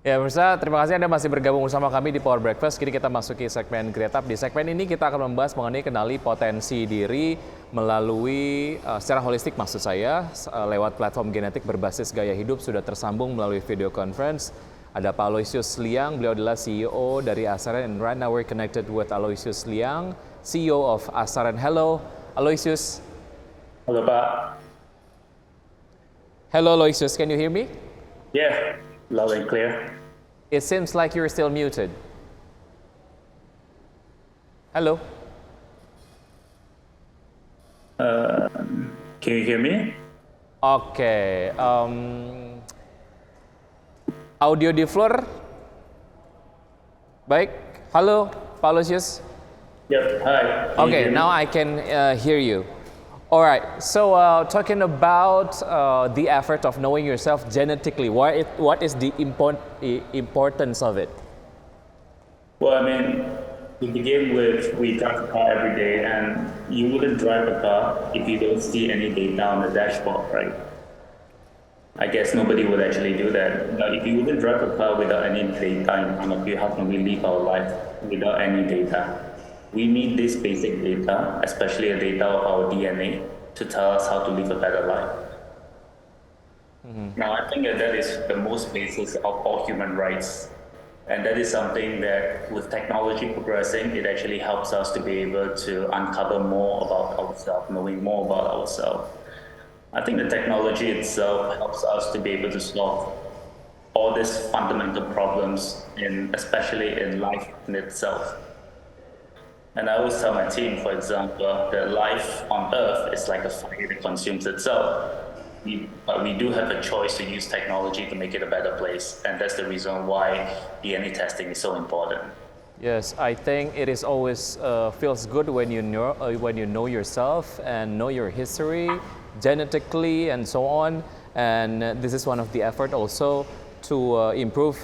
Ya, Bursa, terima kasih Anda masih bergabung bersama kami di Power Breakfast. Kini kita masuki segmen Great-Up. Di segmen ini kita akan membahas mengenai kenali potensi diri melalui, secara holistik maksud saya, lewat platform Genetik berbasis Gaya Hidup sudah tersambung melalui video conference. Ada Pak Aloysius Liang, beliau adalah CEO dari Asaran, and right now we're connected with Aloysius Liang, CEO of Asaran. Hello, Aloysius. Halo Pak. Hello, Aloysius, can you hear me? Yeah, loud and clear. It seems like you're still muted. Hello? Can you hear me? Oke, audio di floor. Baik, halo Pak Lucius. Yep, hi. Okay, now I can hear you. All right, so talking about the effort of knowing yourself genetically, what is the importance of it? Well, I mean, to begin with, we drive a car every day, and you wouldn't drive a car if you don't see any data on the dashboard, right? I guess nobody would actually do that. Now, if you wouldn't drive a car without any data in front of you, how can we live our life without any data? We need this basic data, especially the data of our DNA, to tell us how to live a better life. Now, I think that is the most basis of all human rights. And that is something that with technology progressing, it actually helps us to be able to uncover more about ourselves, knowing more about ourselves. I think the technology itself helps us to be able to solve all these fundamental problems, especially in life in itself. And I always tell my team, for example, that life on Earth is like a fire that consumes itself. But we do have a choice to use technology to make it a better place, and that's the reason why DNA testing is so important. Yes, I think it is always feels good when you know yourself and know your history genetically and so on. And this is one of the effort also to improve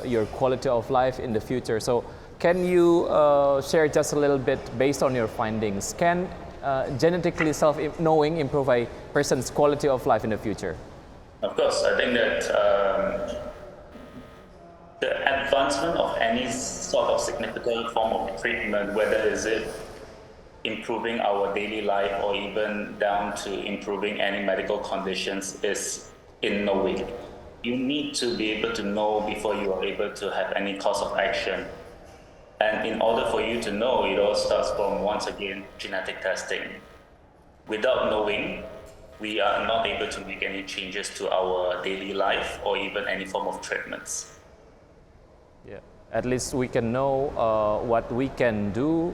your quality of life in the future. So, can you share just a little bit based on your findings? Can genetically self-knowing improve a person's quality of life in the future? Of course, I think that the advancement of any sort of significant form of treatment, whether is it improving our daily life or even down to improving any medical conditions, is in no way. You need to be able to know before you are able to have any course of action. And in order for you to know, it all starts from, once again, genetic testing. Without knowing, we are not able to make any changes to our daily life or even any form of treatments. Yeah, at least we can know what we can do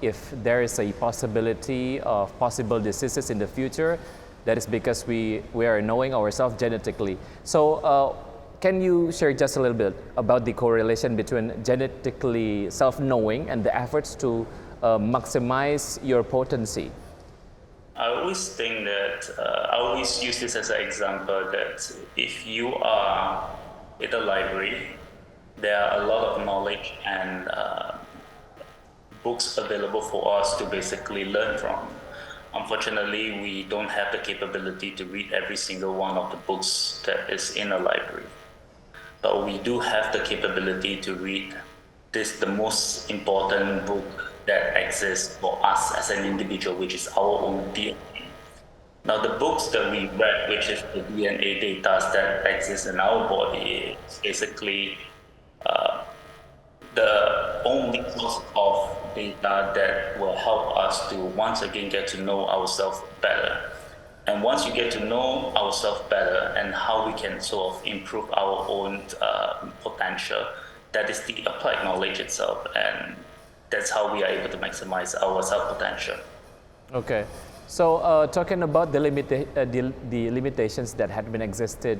if there is a possibility of possible diseases in the future. That is because we are knowing ourselves genetically. So, can you share just a little bit about the correlation between genetically self-knowing and the efforts to maximize your potency? I always think that, I always use this as an example that if you are in the library, there are a lot of knowledge and books available for us to basically learn from. Unfortunately, we don't have the capability to read every single one of the books that is in a library. But we do have the capability to read the most important book that exists for us as an individual, which is our own DNA. Now, the books that we read, which is the DNA data that exists in our body, is basically the only source of data that will help us to once again get to know ourselves better. And once you get to know ourselves better and how we can sort of improve our own potential, that is the applied knowledge itself, and that's how we are able to maximize our self-potential. Okay, so talking about the limitations that had been existed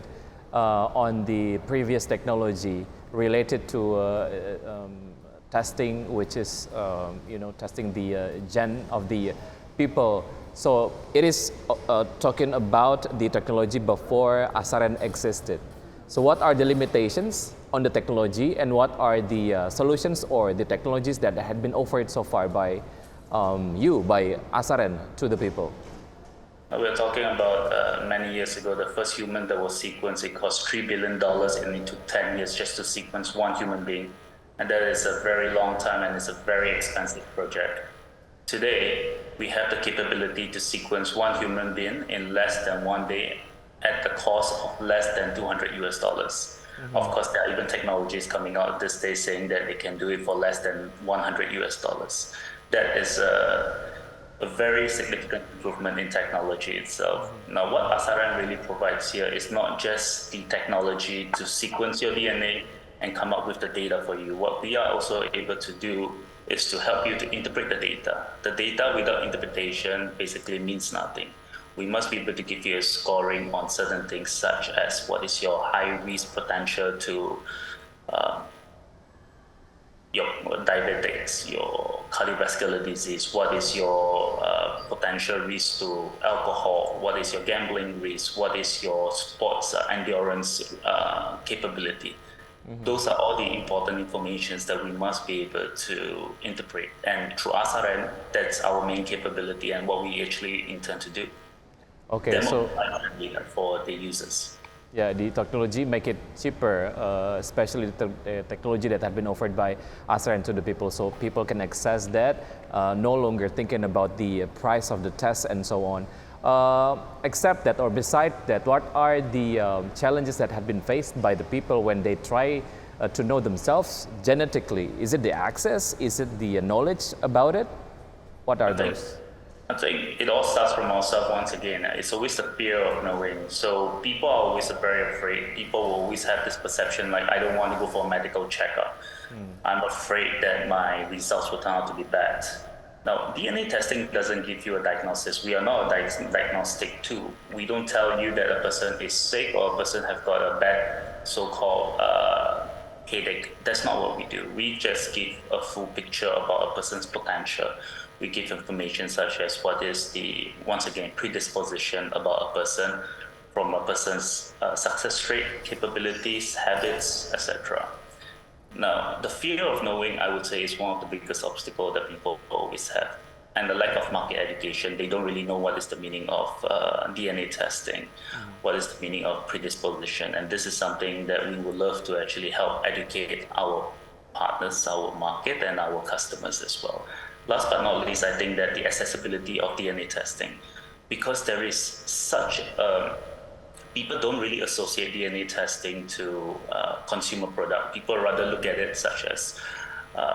on the previous technology related to testing, which is testing the gen of the people. So it is talking about the technology before Asaran existed. So what are the limitations on the technology, and what are the solutions or the technologies that had been offered so far by by Asaran to the people? We're talking about many years ago, the first human that was sequenced, it cost $3 billion and it took 10 years just to sequence one human being. And that is a very long time and it's a very expensive project. Today, we have the capability to sequence one human being in less than 1 day at the cost of less than $200 US. Of course, there are even technologies coming out this day saying that they can do it for less than $100 US. That is a very significant improvement in technology itself. Now, what Asaran really provides here is not just the technology to sequence your DNA and come up with the data for you. What we are also able to do is to help you to interpret the data. The data without interpretation basically means nothing. We must be able to give you a scoring on certain things, such as what is your high risk potential to your diabetics, your cardiovascular disease, what is your potential risk to alcohol, what is your gambling risk, what is your sports endurance capability. Those are all the important information that we must be able to interpret. And through Asaran, that's our main capability and what we actually intend to do. Okay, so for the users. Yeah, the technology make it cheaper, especially the technology that have been offered by Asaran to the people, so people can access that, no longer thinking about the price of the test and so on. Except that, or beside that, what are the challenges that have been faced by the people when they try to know themselves genetically? Is it the access? Is it the knowledge about it? What are those? I think it all starts from ourselves once again. It's always the fear of knowing. So people are always very afraid. People will always have this perception like, I don't want to go for a medical checkup. I'm afraid that my results will turn out to be bad. Now, DNA testing doesn't give you a diagnosis. We are not a diagnostic tool. We don't tell you that a person is sick or a person has got a bad so-called headache. That's not what we do. We just give a full picture about a person's potential. We give information such as what is the, once again, predisposition about a person, from a person's success rate, capabilities, habits, etc. Now, the fear of knowing, I would say, is one of the biggest obstacles that people always have. And the lack of market education, they don't really know what is the meaning of DNA testing, what is the meaning of predisposition. And this is something that we would love to actually help educate our partners, our market, and our customers as well. Last but not least, I think that the accessibility of DNA testing, because there is such people don't really associate DNA testing to consumer product. People rather look at it such as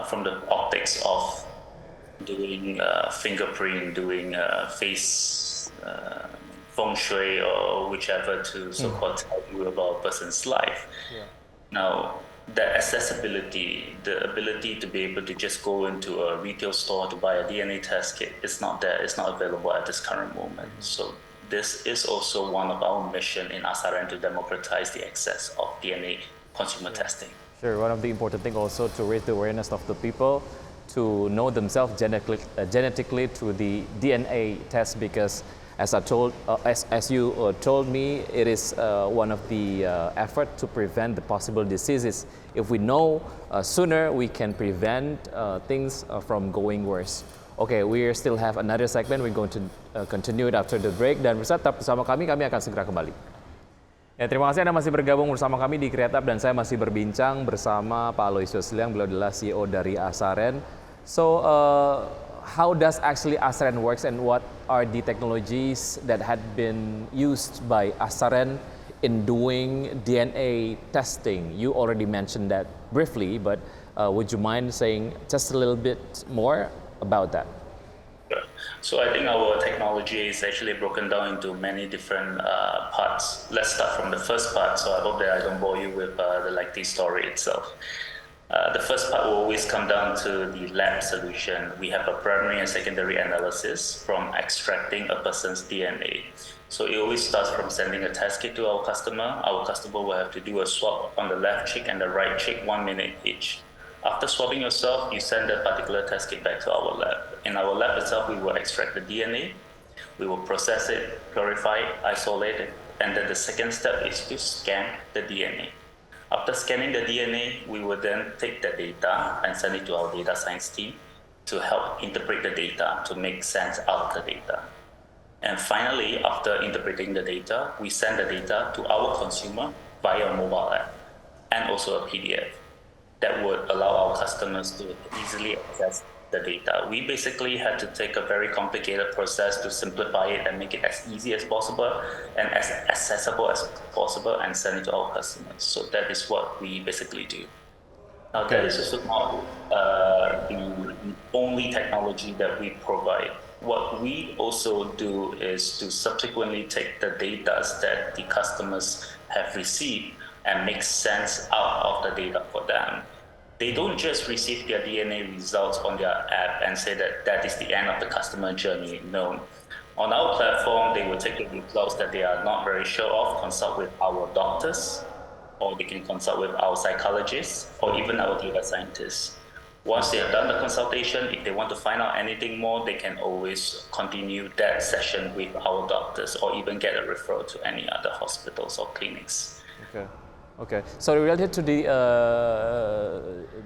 from the optics of doing fingerprint, doing face feng shui or whichever to so-called tell you about a person's life. Yeah. Now, the accessibility, the ability to be able to just go into a retail store to buy a DNA test kit, it's not there, it's not available at this current moment. So this is also one of our mission in Asaran to democratize the access of DNA consumer testing. Sure, one of the important things also to raise the awareness of the people to know themselves genetically through the DNA test, because as you told me, it is one of the effort to prevent the possible diseases. If we know sooner, we can prevent things from going worse. Okay, we still have another segment. We're going to continue it after the break. Dan Bursa, tetap bersama kami akan segera kembali. Ya, terima kasih Anda masih bergabung bersama kami di Kreatif dan saya masih berbincang bersama Pak Aloysius Liang, beliau adalah CEO dari Asaran. So, how does actually Asaran works and what are the technologies that had been used by Asaran in doing DNA testing? You already mentioned that briefly, but would you mind saying just a little bit more about that? So I think our technology is actually broken down into many different parts. Let's start from the first part, so I hope that I don't bore you with the lengthy story itself. The first part will always come down to the lab solution. We have a primary and secondary analysis from extracting a person's DNA. So it always starts from sending a test kit to our customer. Our customer will have to do a swab on the left cheek and the right cheek, 1 minute each. After swabbing yourself, you send that particular test kit back to our lab. In our lab itself, we will extract the DNA, we will process it, purify it, isolate it, and then the second step is to scan the DNA. After scanning the DNA, we will then take the data and send it to our data science team to help interpret the data, to make sense out of the data. And finally, after interpreting the data, we send the data to our consumer via a mobile app and also a PDF that would allow our customers to easily access the data. We basically had to take a very complicated process to simplify it and make it as easy as possible and as accessible as possible and send it to our customers. So that is what we basically do. Now, that is also not the only technology that we provide. What we also do is to subsequently take the data that the customers have received and make sense out of the data for them. They don't just receive their DNA results on their app and say that that is the end of the customer journey. No. On our platform, they will take the results that they are not very sure of, consult with our doctors, or they can consult with our psychologists, or even our data scientists. Once they have done the consultation, if they want to find out anything more, they can always continue that session with our doctors or even get a referral to any other hospitals or clinics. Okay. So related to the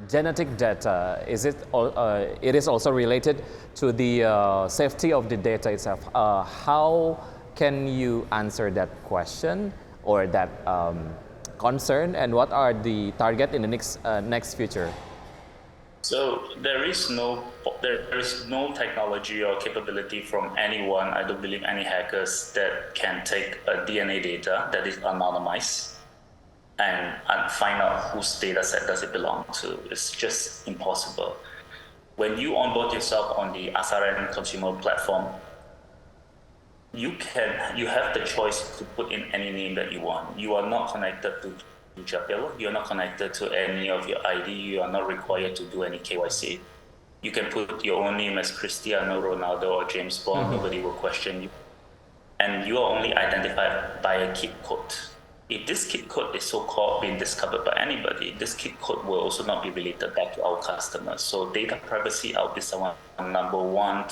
genetic data, it is also related to the safety of the data itself. How can you answer that question or that concern, and what are the target in the next future? So there is no technology or capability from anyone, I don't believe any hackers, that can take a DNA data that is anonymized and find out whose data set does it belong to. It's just impossible. When you onboard yourself on the Saluran consumer platform, you have the choice to put in any name that you want. You are not connected to Japil, you're not connected to any of your ID, you are not required to do any KYC. You can put your own name as Cristiano Ronaldo or James Bond, nobody will question you. And you are only identified by a KIP code. If this KIP code is so-called being discovered by anybody, this KIP code will also not be related back to our customers. So data privacy is our number one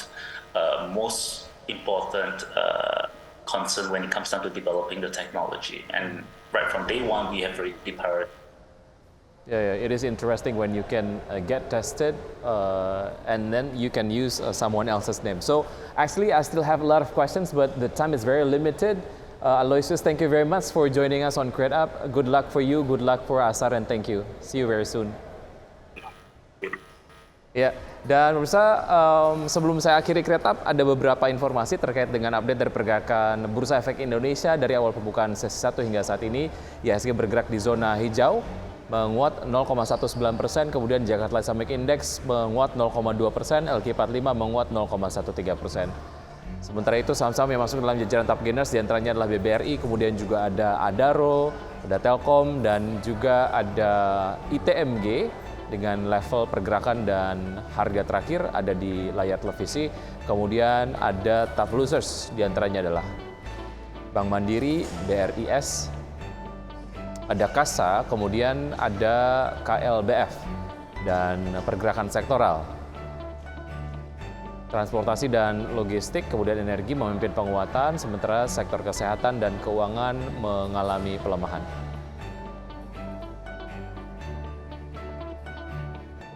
most important concern when it comes down to developing the technology. And right from day one, we have already prioritized. Yeah, it is interesting when you can get tested and then you can use someone else's name. So actually, I still have a lot of questions, but the time is very limited. Aloysius, thank you very much for joining us on Create Up. Good luck for you, good luck for Asar, and thank you. See you very soon. Ya, dan pemirsa, sebelum saya akhiri Create Up, ada beberapa informasi terkait dengan update dari pergerakan Bursa Efek Indonesia dari awal pembukaan sesi 1 hingga saat ini. IHSG bergerak di zona hijau, menguat 0,19%, kemudian Jakarta Selatan Index menguat 0,2%, LQ45 menguat 0,13%. Sementara itu saham-saham yang masuk dalam jajaran top gainers diantaranya adalah BBRI, kemudian juga ada Adaro, ada Telkom, dan juga ada ITMG dengan level pergerakan dan harga terakhir ada di layar televisi. Kemudian ada top losers, diantaranya adalah Bank Mandiri, BRIS, ada Kasa, kemudian ada KLBF, dan pergerakan sektoral. Transportasi dan logistik, kemudian energi memimpin penguatan, sementara sektor kesehatan dan keuangan mengalami pelemahan.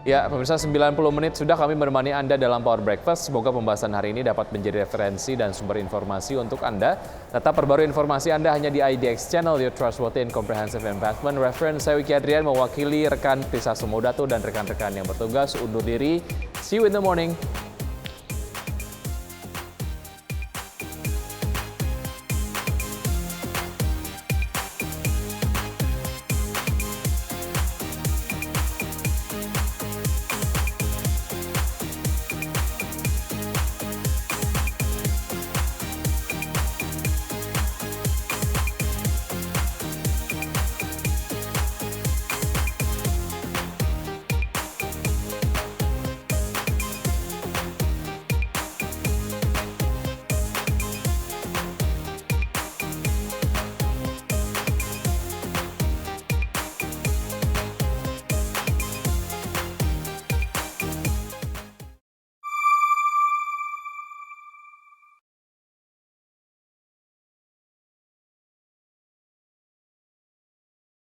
Ya, pemirsa, 90 menit sudah kami menemani Anda dalam Power Breakfast. Semoga pembahasan hari ini dapat menjadi referensi dan sumber informasi untuk Anda. Tetap perbarui informasi Anda hanya di IDX Channel, Your Trustworthy and Comprehensive Investment Reference. Saya Wicky Adrian mewakili rekan Prisa Sumodato dan rekan-rekan yang bertugas undur diri. See you in the morning.